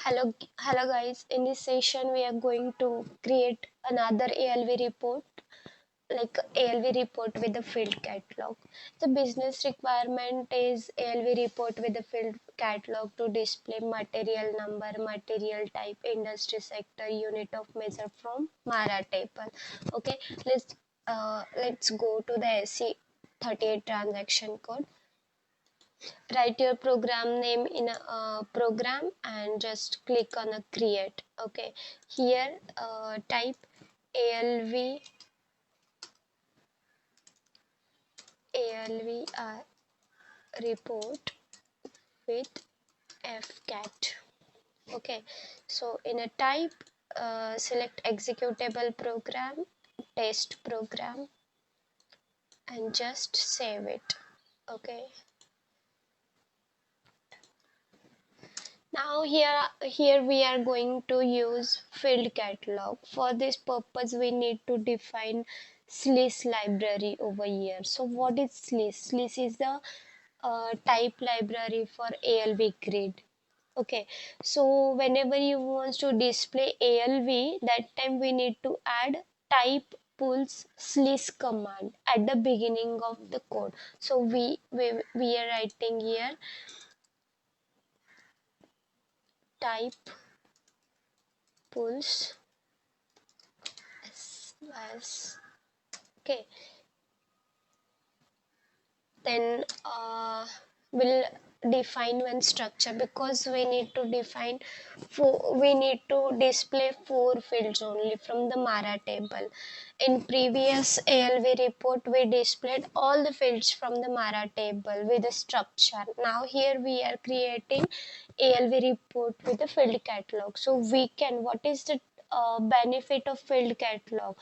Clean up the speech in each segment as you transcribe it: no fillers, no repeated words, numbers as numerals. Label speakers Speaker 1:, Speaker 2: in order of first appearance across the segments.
Speaker 1: Hello guys. In this session, we are going to create another ALV report, like ALV report with the field catalog. The business requirement is ALV report with the field catalog to display material number, material type, industry sector, unit of measure from Mara table. Okay, let's go to the SC38 transaction code. Write your program name in a program and just click on a create. Okay, here type ALV report with FCAT. Okay, so in a type, select executable program, test program, and just save it. Okay, now here we are going to use field catalog. For this purpose we need to define SLIS library over here. So what is SLIS? SLIS is the type library for ALV grid. Okay, so whenever you want to display ALV, that time we need to add type pulse SLIS command at the beginning of the code. So we are writing here type pulse as okay, then we'll define one structure because we need to display 4 fields only from the Mara table. In previous ALV report we displayed all the fields from the Mara table with the structure. Now here we are creating ALV report with the field catalog. So what is the benefit of field catalog?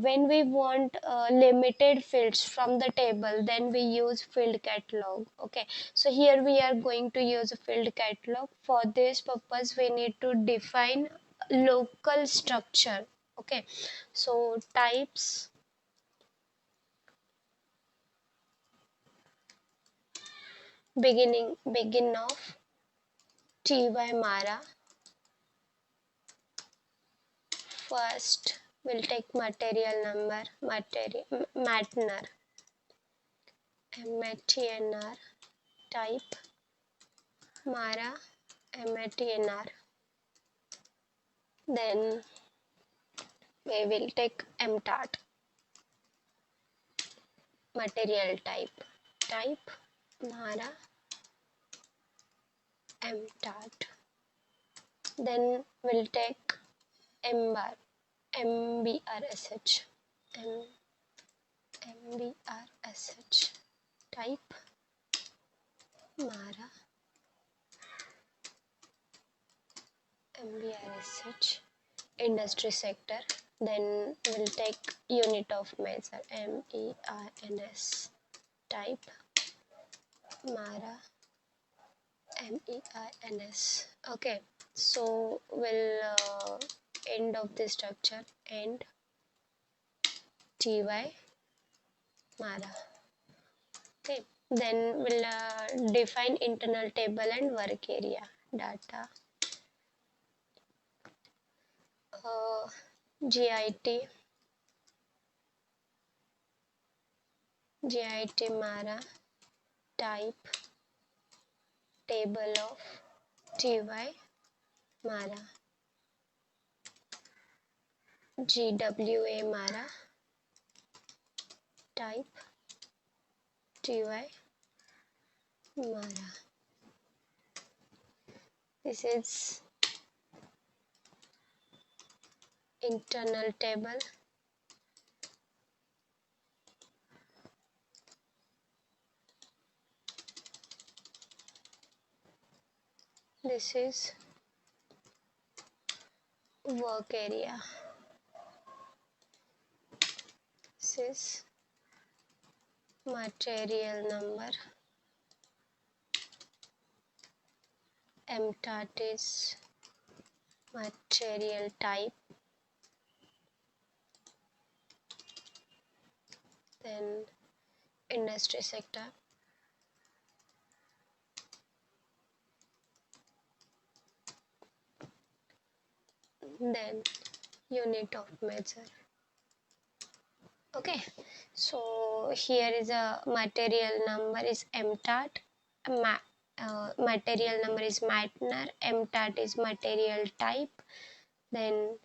Speaker 1: When we want limited fields from the table, then we use field catalog. Okay, so here we are going to use a field catalog. For this purpose we need to define local structure. Okay, so types begin of ty Mara. First we'll take material number, matner, matnr, type Mara matnr. Then we will take mtart, material type Mara mtart. Then we'll take mbrsh, mbrsh, type Mara mbrsh, industry sector. Then we'll take unit of measure, MERNS, type Mara MERNS. Okay, so we'll end of the structure and ty Mara. Okay, then we'll define internal table and work area data. git Mara, type table of ty Mara, gwa Mara, type ty Mara. This is internal table. This is work area. This is material number. mtart is material type. Then industry sector. then unit of measure. Okay, so here is a material number is MTAT, material number is Matner, MTAT is material type, then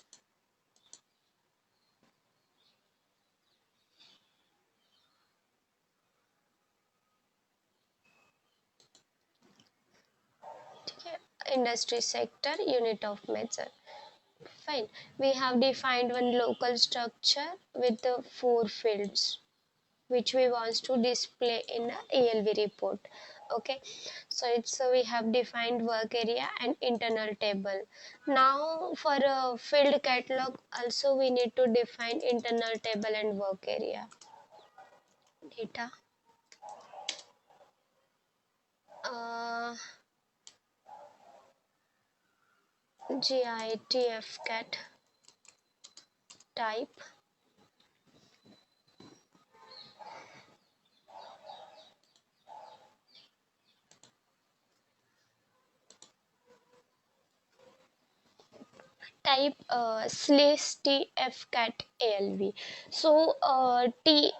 Speaker 1: industry sector, unit of measure. Fine, we have defined one local structure with the 4 fields which we want to display in a ALV report. Okay, so we have defined work area and internal table. Now for a field catalog also we need to define internal table and work area. Data, GIT FCAT type, type /T FCAT ALV. So T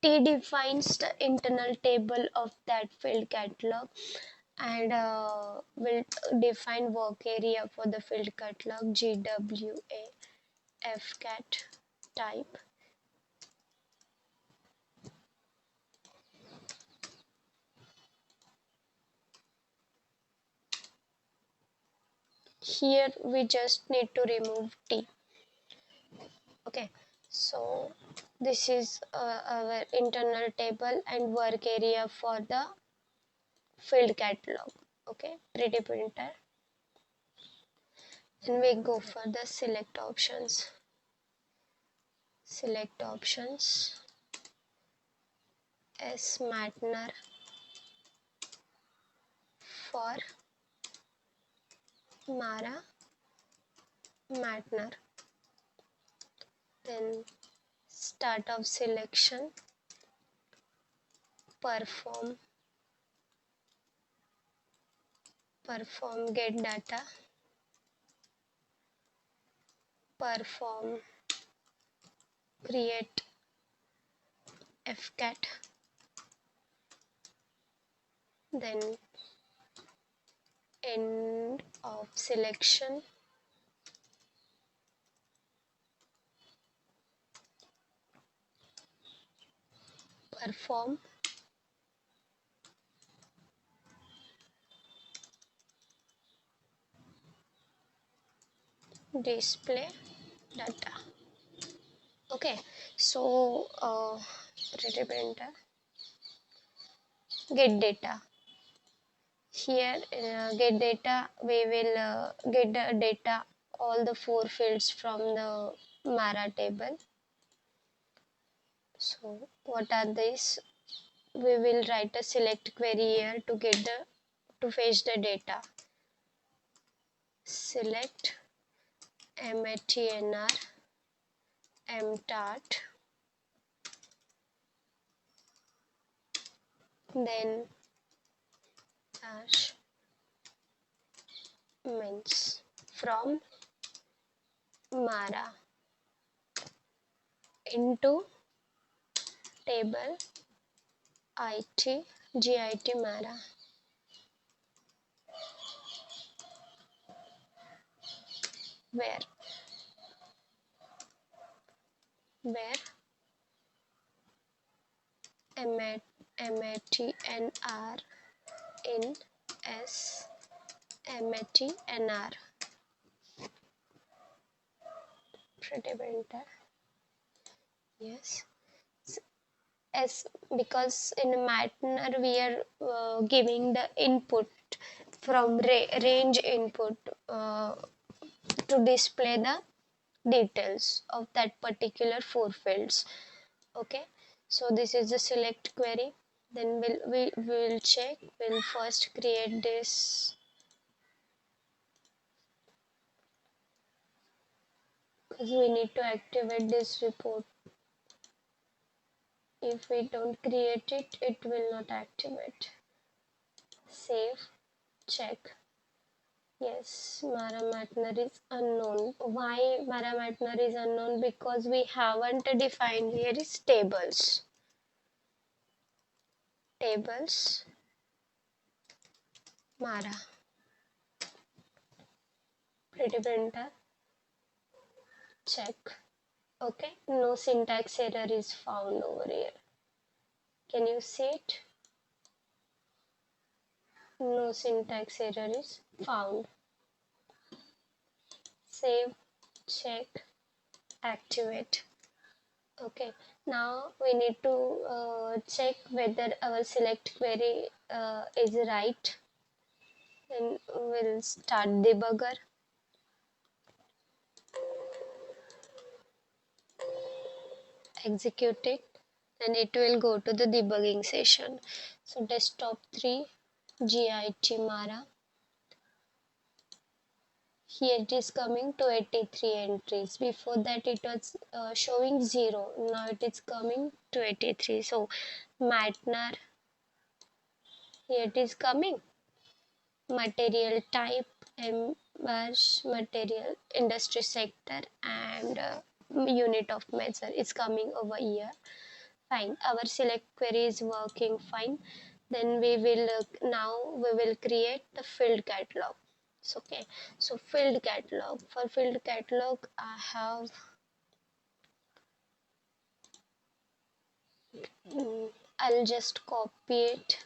Speaker 1: defines the internal table of that field catalog, and will define work area for the field catalog, GWA FCAT type. Here we just need to remove T. Okay, so this is our internal table and work area for the field catalog. Okay, 3D printer. And we go for the select options. Select options as Matner for Mara Matner. Then start of selection, perform get data, perform create FCAT, then end of selection, perform display data. Okay, so 3D printer, get data. Here get data, we will get the data, all the 4 fields from the Mara table. So what are these? We will write a select query here to get to fetch the data. Select MATNR MTAT, then dash means from Mara into table GIT Mara. Where MATNR in S MATNR. Pretty printer. Yes. As because in Matner we are giving the input from range input to display the details of that particular 4 fields. Okay, so this is the select query. Then we will check. We'll first create this because we need to activate this report. If we don't create it, it will not activate. Save, check. Yes, Mara Matner is unknown. Why Mara Matner is unknown? Because we haven't defined here is tables. Tables, Mara. Pretty printer, check. Okay, no syntax error is found over here. Can you see it? No syntax error is found. Save, check, activate. Okay, now we need to check whether our select query is right. Then we'll start debugger. Execute it. Then it will go to the debugging session. So desktop 3, GIT Mara. Here it is coming to 83 entries. Before that it was showing 0. Now it is coming to 83. So Matner, here it is coming. Material type, MBASH, material, industry sector, and unit of measure is coming over here. Fine, our select query is working fine. Then we will create the field catalog. So, okay, so field catalog. For field catalog I have I'll just copy it.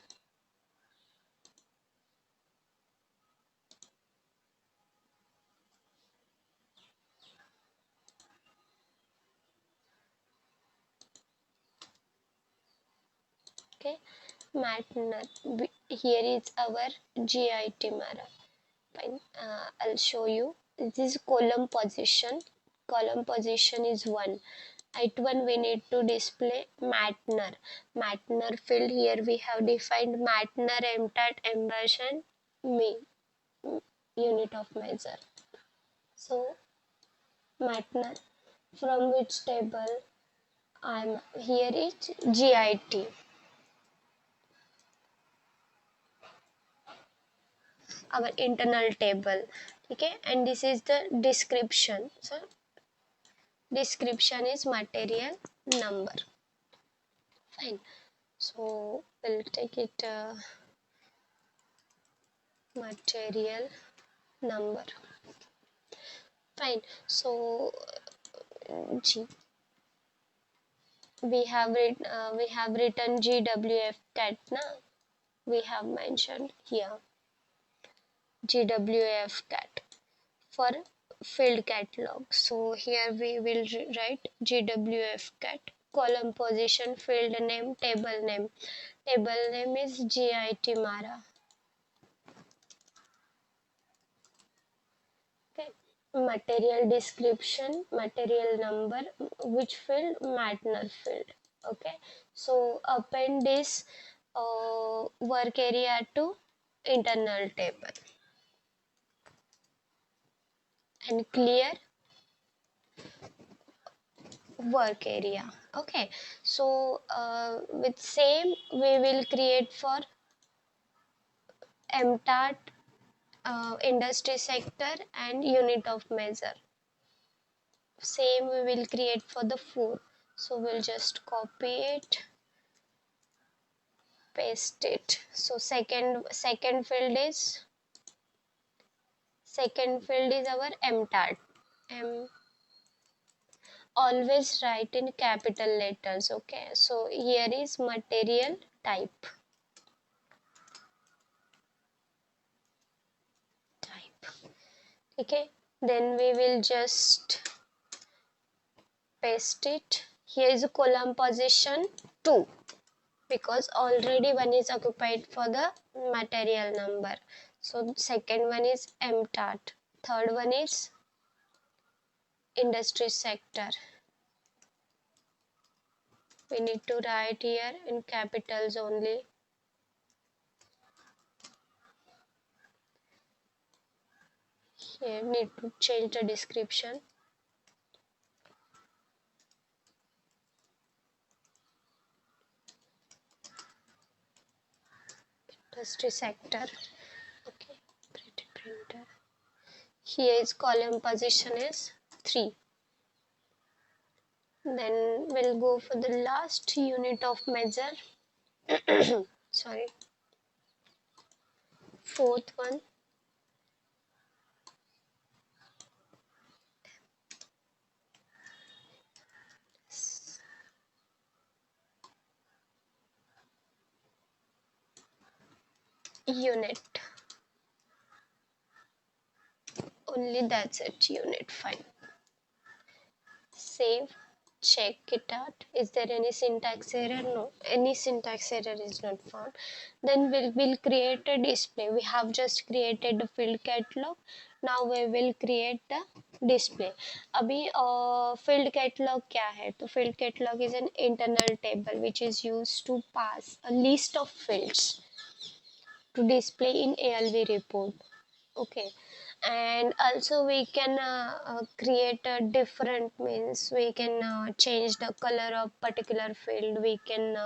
Speaker 1: Okay, Matner, here is our GIT Mara. Fine, I'll show you. This is column position. Column position is 1. At 1 we need to display Matner. Matner field, here we have defined Matner, MTAT, MBASH and me, unit of measure. So Matner, from which table I'm here is GIT. Our internal table. Okay, and this is the description. So description is material number. Fine, so we'll take it material number. Fine, so G, we have written GWFCAT now. We have mentioned here GWFCAT for field catalog. So here we will write GWFCAT, column position, field name, table name. Table name is GIT Mara. Okay. Material description, material number, which field? Matner field. Okay. So append this work area to internal table and clear work area. Okay, so with same we will create for MTAT, industry sector and unit of measure. Same we will create for the 4. So we'll just copy it, paste it. So second field is our MTAT. Always write in capital letters. Okay, so here is material type. Okay, then we will just paste it. Here is a column position 2 because already one is occupied for the material number. So second one is MTAT, third one is industry sector. We need to write here in capitals only. Here need to change the description. Industry sector. Okay, pretty printer. Here is column position is 3. Then we'll go for the last unit of measure. Sorry, fourth one, unit. Only that's it, unit. Fine. Save, check it out. Is there any syntax error? No, any syntax error is not found. Then we'll create a display. We have just created the field catalog. Now we will create the display. अभी field catalog क्या है? तो field catalog is an internal table which is used to pass a list of fields to display in ALV report. Okay, and also we can create a different, means we can change the color of particular field. We can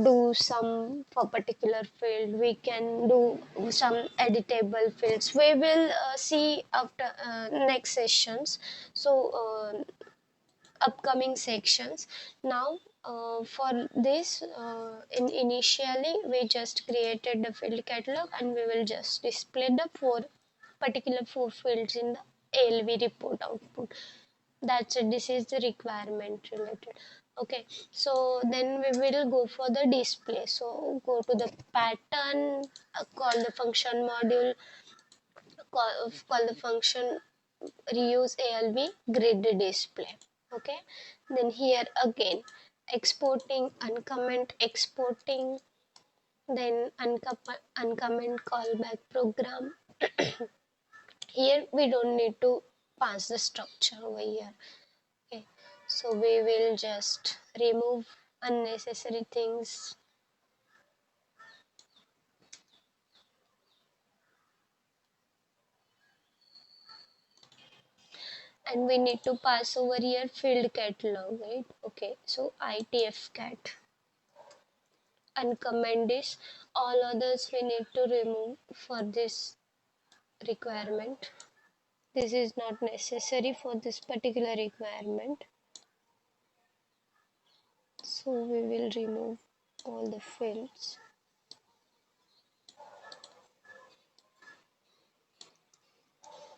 Speaker 1: do some for particular field. We can do some editable fields. We will see after next sessions. So upcoming sections. Now for this, initially we just created the field catalog and we will just display the particular four fields in the ALV report output. That's it. This is the requirement related. Okay, so then we will go for the display. So go to the pattern, call the function module, call the function reuse ALV grid display. Okay, then here again exporting, uncomment exporting, then uncomment callback program. Here we don't need to pass the structure over here. Okay, so we will just remove unnecessary things. And we need to pass over here field catalog, right? Okay, so ITFCAT. Uncomment this. All others we need to remove for this requirement. This is not necessary for this particular requirement. So we will remove all the fields.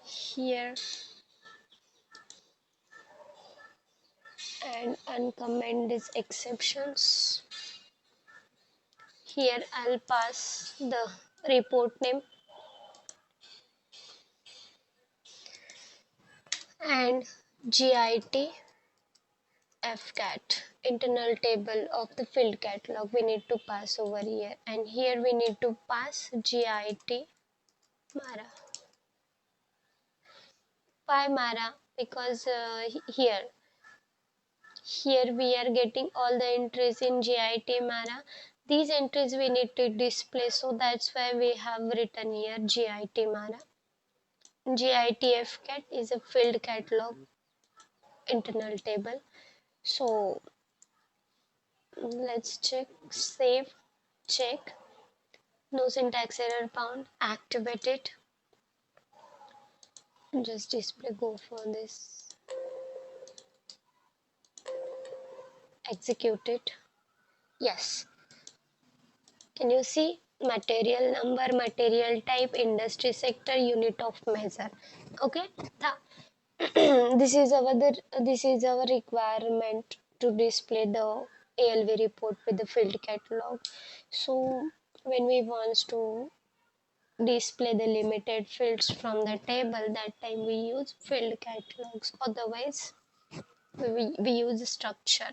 Speaker 1: Here and uncomment these exceptions. Here I'll pass the report name and GIT FCAT, internal table of the field catalog, we need to pass over here, and here we need to pass GIT Mara. Why Mara? Because here we are getting all the entries in GIT Mara. These entries we need to display, so that's why we have written here GIT Mara. GIT FCAT is a field catalog internal table. So let's check, save, check, no syntax error found, activate it, just display, go for this, execute it. Yes, can you see material number, material type, industry sector, unit of measure. Okay, this is our requirement to display the ALV report with the field catalog. So when we want to display the limited fields from the table, that time we use field catalogs, otherwise we use structure.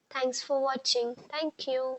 Speaker 1: Thanks for watching. Thank you.